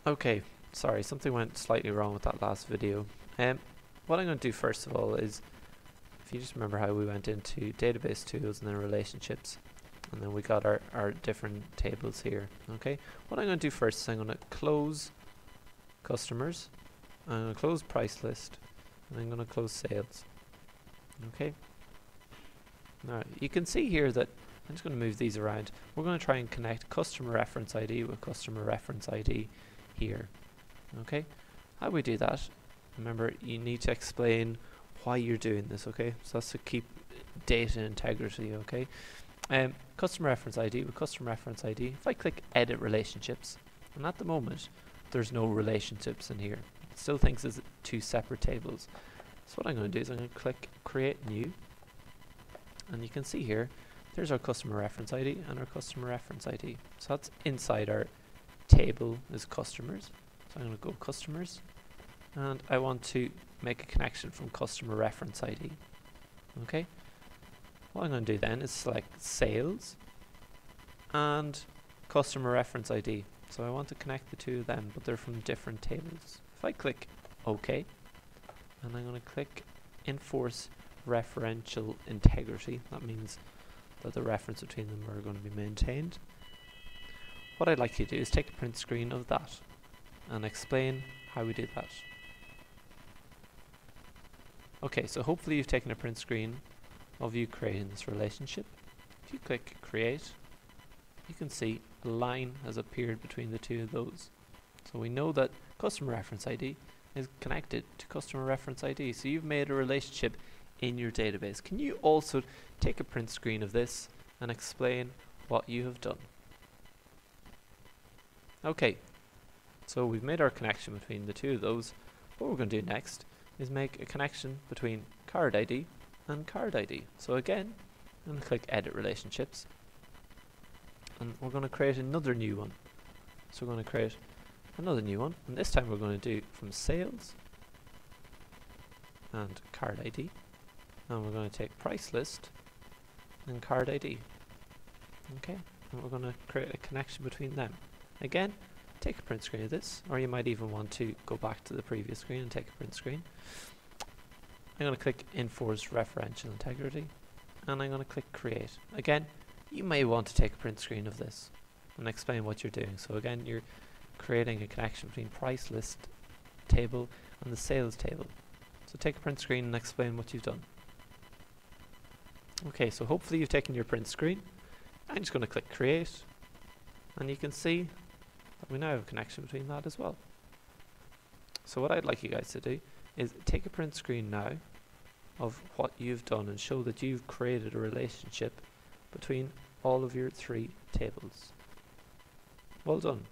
Okay, sorry, something went slightly wrong with that last video. What I'm going to do first of all is, if you just remember how we went into database tools and then relationships, and then we got our different tables here. Okay, what I'm going to do first is I'm going to close customers, I'm going to close price list, and I'm going to close sales. Okay, now you can see here that I'm just going to move these around. We're going to try and connect customer reference ID with customer reference ID here. Okay, how we do that, remember you need to explain why you're doing this. Okay, so that's to keep data integrity. Okay, customer reference ID with customer reference ID, if I click edit relationships, and at the moment there's no relationships in here, it still thinks it's two separate tables. So what I'm going to do is I'm going to click create new, and you can see here there's our customer reference ID and our customer reference ID. So that's inside our table is customers. So I'm going to go customers, and I want to make a connection from customer reference ID. Okay, what I'm going to do then is select sales and customer reference ID. So I want to connect the two of them, but they're from different tables. If I click OK, and I'm going to click enforce referential integrity, that means that the reference between them are going to be maintained. What I'd like you to do is take a print screen of that and explain how we do that. Okay, so hopefully you've taken a print screen of you creating this relationship. If you click create, you can see a line has appeared between the two of those. So we know that customer reference ID is connected to customer reference ID. So you've made a relationship in your database. Can you also take a print screen of this and explain what you have done? Okay, so we've made our connection between the two of those. What we're going to do next is make a connection between card ID and card ID. So again, I'm going to click edit relationships, and we're going to create another new one. So we're going to create another new one, and this time we're going to do from sales and card ID, and we're going to take price list and card ID. Okay, and we're going to create a connection between them. Again, take a print screen of this, or you might even want to go back to the previous screen and take a print screen. I'm going to click enforce referential integrity, and I'm going to click create. Again, you may want to take a print screen of this and explain what you're doing. So again, you're creating a connection between price list table and the sales table. So take a print screen and explain what you've done. Okay, so hopefully you've taken your print screen. I'm just going to click create, and you can see that we now have a connection between that as well. So what I'd like you guys to do is take a print screen now of what you've done and show that you've created a relationship between all of your three tables. Well done.